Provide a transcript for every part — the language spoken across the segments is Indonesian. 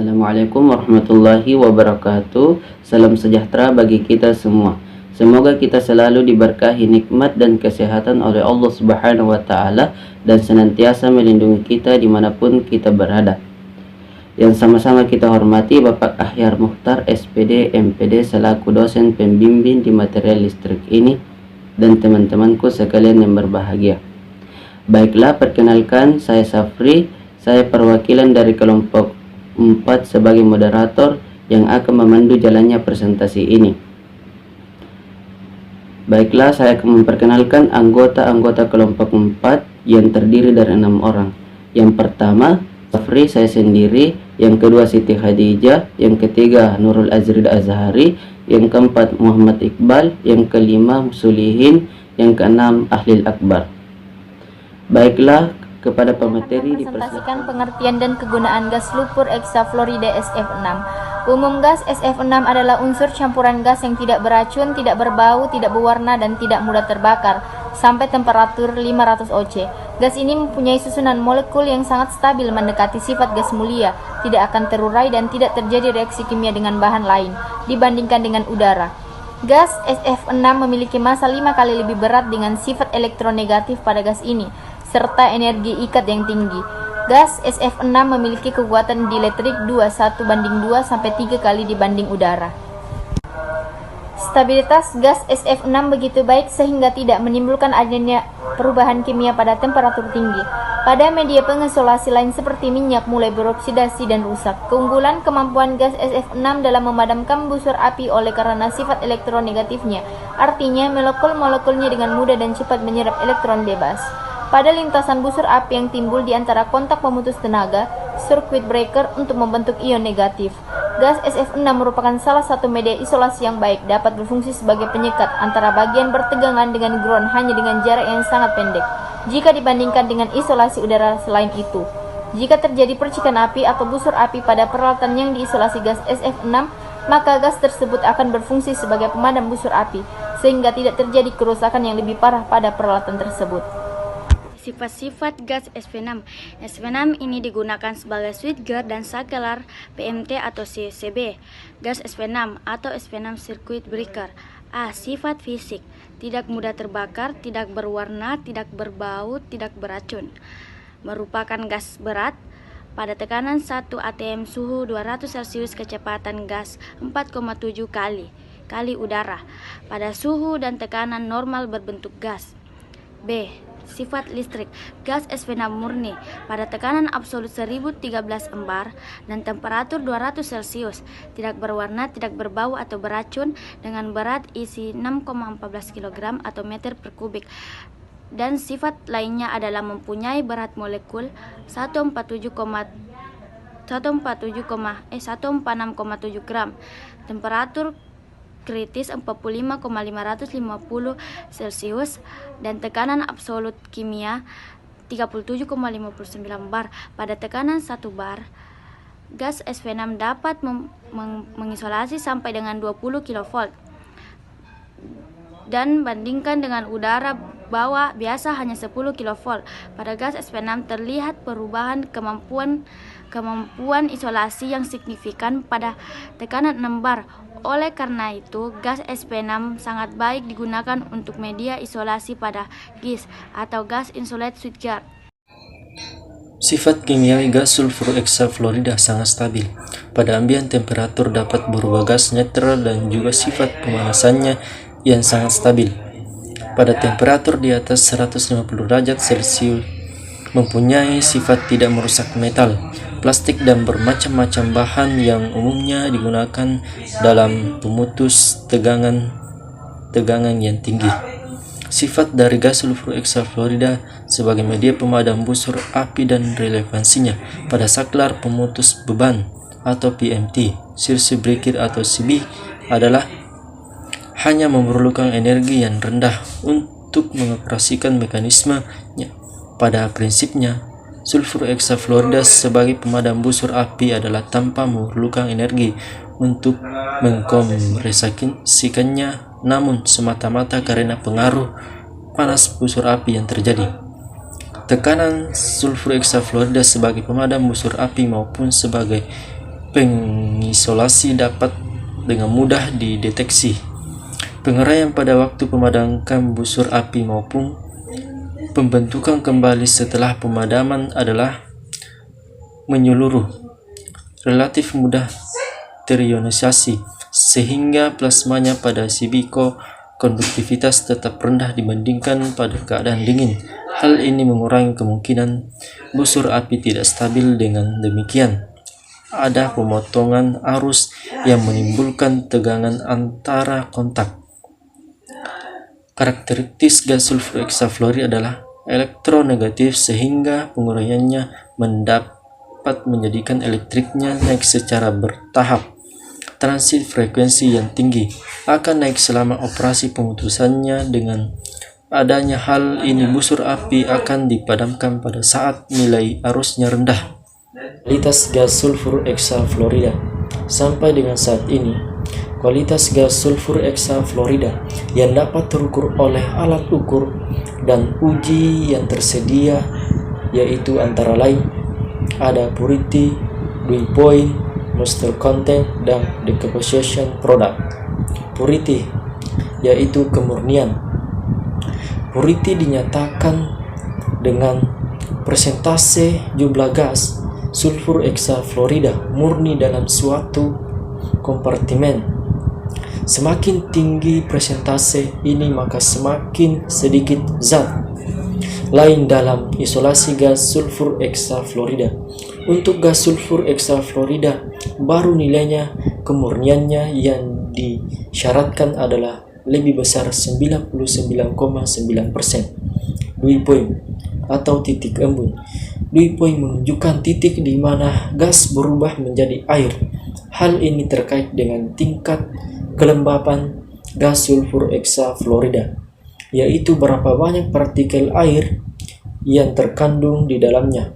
Assalamualaikum warahmatullahi wabarakatuh. Salam sejahtera bagi kita semua. Semoga kita selalu diberkahi nikmat dan kesehatan oleh Allah Subhanahu wa Ta'ala dan senantiasa melindungi kita dimanapun kita berada. Yang sama-sama kita hormati Bapak Ahyar Mukhtar SPD MPD selaku dosen pembimbing di material listrik ini dan teman-temanku sekalian yang berbahagia. Baiklah, perkenalkan, saya Safri. Saya perwakilan dari kelompok 4 sebagai moderator yang akan memandu jalannya presentasi ini. Baiklah, saya akan memperkenalkan anggota-anggota kelompok 4 yang terdiri dari 6 orang. Yang pertama, Safri, saya sendiri. Yang kedua, Siti Khadijah. Yang ketiga, Nurul Azrid Azhari. Yang keempat, Muhammad Iqbal. Yang kelima, Sulihin. Yang keenam, Ahlil Akbar. Baiklah, kepada pemateri dipresentasikan pengertian dan kegunaan gas lumpur hexafluorida SF6. Umum gas SF6 adalah unsur campuran gas yang tidak beracun, tidak berbau, tidak berwarna, dan tidak mudah terbakar sampai temperatur 500 oC. Gas ini mempunyai susunan molekul yang sangat stabil mendekati sifat gas mulia, tidak akan terurai dan tidak terjadi reaksi kimia dengan bahan lain dibandingkan dengan udara. Gas SF6 memiliki massa 5 kali lebih berat dengan sifat elektronegatif pada gas ini, serta energi ikat yang tinggi. Gas SF6 memiliki kekuatan dielektrik 1:2 sampai 3 kali dibanding udara. Stabilitas gas SF6 begitu baik sehingga tidak menimbulkan adanya perubahan kimia pada temperatur tinggi. Pada media pengisolasi lain seperti minyak mulai beroksidasi dan rusak. Keunggulan kemampuan gas SF6 dalam memadamkan busur api oleh karena sifat elektronegatifnya. Artinya molekul-molekulnya dengan mudah dan cepat menyerap elektron bebas. Pada lintasan busur api yang timbul di antara kontak pemutus tenaga, circuit breaker untuk membentuk ion negatif. Gas SF6 merupakan salah satu media isolasi yang baik, dapat berfungsi sebagai penyekat antara bagian bertegangan dengan ground hanya dengan jarak yang sangat pendek, jika dibandingkan dengan isolasi udara selain itu. Jika terjadi percikan api atau busur api pada peralatan yang diisolasi gas SF6, maka gas tersebut akan berfungsi sebagai pemadam busur api, sehingga tidak terjadi kerusakan yang lebih parah pada peralatan tersebut. Sifat-sifat gas SV6. SV6 ini digunakan sebagai switchgear dan sakelar PMT atau CCB. Gas SV6 atau SV6 circuit breaker. A. Sifat fisik. Tidak mudah terbakar, tidak berwarna, tidak berbau, tidak beracun. Merupakan gas berat. Pada tekanan 1 atm suhu 200 Celcius kecepatan gas 4,7 kali udara. Pada suhu dan tekanan normal berbentuk gas. B. Sifat listrik. Gas SV6 murni pada tekanan absolut 1013 bar dan temperatur 200 Celcius, tidak berwarna, tidak berbau atau beracun, dengan berat isi 6,14 kg atau meter per kubik. Dan sifat lainnya adalah mempunyai berat molekul 146,7 gram, temperatur kritis 45,550 Celcius dan tekanan absolut kimia 37,59 bar. Pada tekanan 1 bar, gas SV6 dapat mengisolasi sampai dengan 20 kV dan bandingkan dengan udara bawah biasa hanya 10 kV. Pada gas SV6 terlihat perubahan kemampuan isolasi yang signifikan pada tekanan 6 bar. Oleh karena itu, gas SV6 sangat baik digunakan untuk media isolasi pada GIS atau gas insulated switchgear. Sifat kimiawi gas sulfur hexafluorida sangat stabil. Pada ambien temperatur dapat berubah gas netral dan juga sifat pemanasannya yang sangat stabil. Pada temperatur di atas 150 derajat Celcius mempunyai sifat tidak merusak metal, plastik, dan bermacam-macam bahan yang umumnya digunakan dalam pemutus tegangan yang tinggi. Sifat dari gas sulfur hexafluorida sebagai media pemadam busur api dan relevansinya pada saklar pemutus beban atau PMT, circuit breaker atau CB adalah hanya memerlukan energi yang rendah untuk mengoperasikan mekanismenya. Pada prinsipnya, sulfur hexafluorida sebagai pemadam busur api adalah tanpa memerlukan energi untuk mengkompresikannya, namun semata-mata karena pengaruh panas busur api yang terjadi. Tekanan sulfur hexafluorida sebagai pemadam busur api maupun sebagai pengisolasi dapat dengan mudah dideteksi. Penguraian pada waktu memadamkan busur api maupun pembentukan kembali setelah pemadaman adalah menyeluruh, relatif mudah terionisasi, sehingga plasmanya pada sibiko konduktivitas tetap rendah dibandingkan pada keadaan dingin. Hal ini mengurangi kemungkinan busur api tidak stabil. Dengan demikian, ada pemotongan arus yang menimbulkan tegangan antara kontak. Karakteristik gas sulfur hexafluorid adalah elektronegatif, sehingga penguraiannya dapat menjadikan elektriknya naik secara bertahap. Transit frekuensi yang tinggi akan naik selama operasi pemutusannya. Dengan adanya hal ini, busur api akan dipadamkan pada saat nilai arusnya rendah. Kualitas gas sulfur hexafluorida. Sampai dengan saat ini, kualitas gas sulfur hexafluorida yang dapat terukur oleh alat ukur dan uji yang tersedia yaitu antara lain ada purity, dew point, moisture content, dan decomposition product. Purity yaitu kemurnian. Purity dinyatakan dengan persentase jumlah gas sulfur hexafluorida murni dalam suatu kompartimen. Semakin tinggi persentase ini, maka semakin sedikit zat lain dalam isolasi gas sulfur hexafluorida. Untuk gas sulfur hexafluorida, baru nilainya kemurniannya yang disyaratkan adalah lebih besar 99,9%. Dew point atau titik embun. Dew point menunjukkan titik di mana gas berubah menjadi air. Hal ini terkait dengan tingkat kelembapan gas sulfur hexafluorida, yaitu berapa banyak partikel air yang terkandung di dalamnya.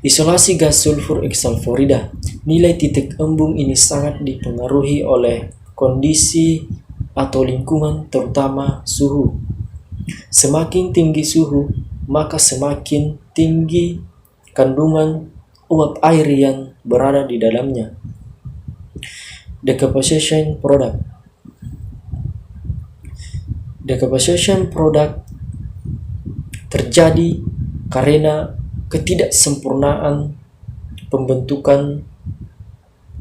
Isolasi gas sulfur hexafluorida, nilai titik embun ini sangat dipengaruhi oleh kondisi atau lingkungan, terutama suhu. Semakin tinggi suhu, maka semakin tinggi kandungan uap air yang berada di dalamnya. Decomposition product. Decomposition product terjadi karena ketidaksempurnaan pembentukan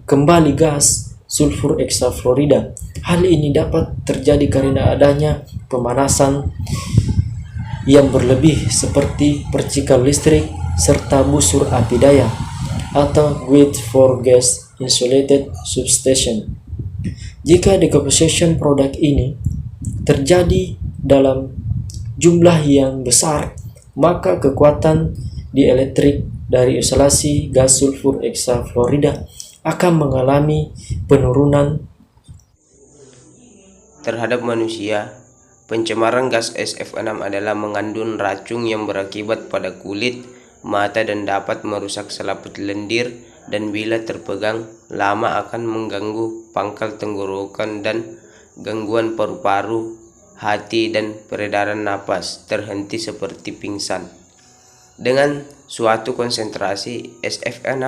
kembali gas sulfur hexafluorida. Hal ini dapat terjadi karena adanya pemanasan yang berlebih seperti percikan listrik serta busur api daya atau wait for gas insulated substation. Jika decomposition product ini terjadi dalam jumlah yang besar, maka kekuatan dielektrik dari isolasi gas sulfur hexafluorida akan mengalami penurunan. Terhadap manusia, pencemaran gas SF6 adalah mengandung racun yang berakibat pada kulit, mata, dan dapat merusak selaput lendir, dan bila terpegang lama akan mengganggu pangkal tenggorokan dan gangguan paru-paru, hati, dan peredaran napas terhenti seperti pingsan. Dengan suatu konsentrasi SF6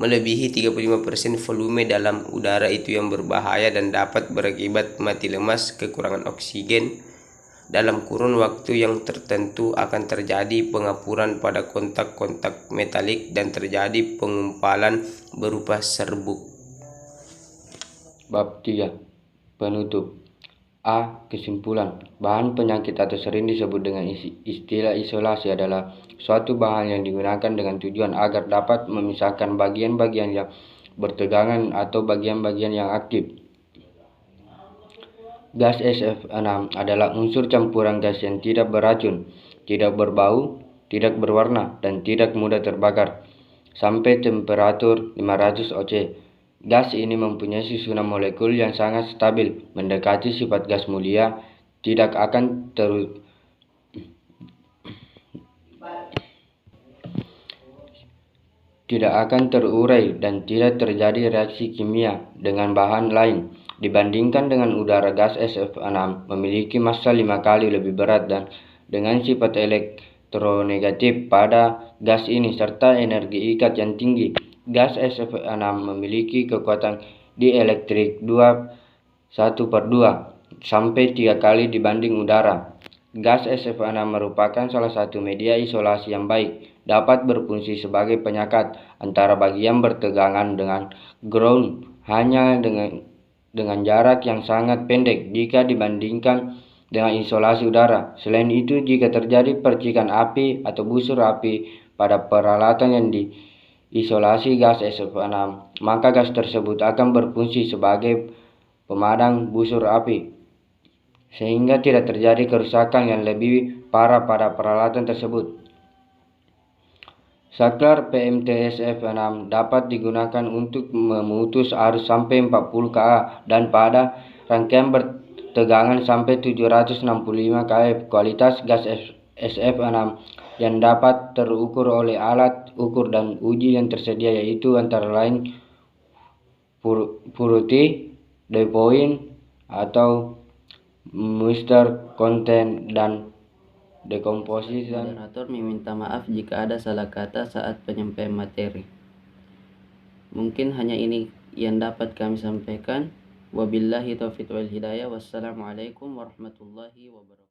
melebihi 35% volume dalam udara itu yang berbahaya dan dapat berakibat mati lemas, kekurangan oksigen. Dalam kurun waktu yang tertentu akan terjadi pengapuran pada kontak-kontak metalik dan terjadi pengumpalan berupa serbuk. Bab 3. Penutup. A. Kesimpulan. Bahan penyakit atau sering disebut dengan istilah isolasi adalah suatu bahan yang digunakan dengan tujuan agar dapat memisahkan bagian-bagian yang bertegangan atau bagian-bagian yang aktif. Gas SF6 adalah unsur campuran gas yang tidak beracun, tidak berbau, tidak berwarna, dan tidak mudah terbakar. Sampai temperatur 500 oC. Gas ini mempunyai susunan molekul yang sangat stabil, mendekati sifat gas mulia, tidak akan terurai dan tidak terjadi reaksi kimia dengan bahan lain. Dibandingkan dengan udara, gas SF6 memiliki massa 5 kali lebih berat dan dengan sifat elektronegatif pada gas ini serta energi ikat yang tinggi. Gas SF6 memiliki kekuatan dielektrik 1/2 sampai 3 kali dibanding udara. Gas SF6 merupakan salah satu media isolasi yang baik, dapat berfungsi sebagai penyekat antara bagian bertegangan dengan ground hanya dengan jarak yang sangat pendek jika dibandingkan dengan isolasi udara. Selain itu, jika terjadi percikan api atau busur api pada peralatan yang diisolasi gas SF6, maka gas tersebut akan berfungsi sebagai pemadam busur api, sehingga tidak terjadi kerusakan yang lebih parah pada peralatan tersebut. Saklar PMTSF6 dapat digunakan untuk memutus arus sampai 40 kA dan pada rangkaian bertegangan sampai 765 kA. Kualitas gas SF6 yang dapat terukur oleh alat ukur dan uji yang tersedia yaitu antara lain purity, dew point atau moisture content, dan decomposition. Moderator meminta maaf jika ada salah kata saat penyampaian materi. Mungkin hanya ini yang dapat kami sampaikan. Wabillahi taufiq wal hidayah. Wassalamualaikum warahmatullahi wabarakatuh.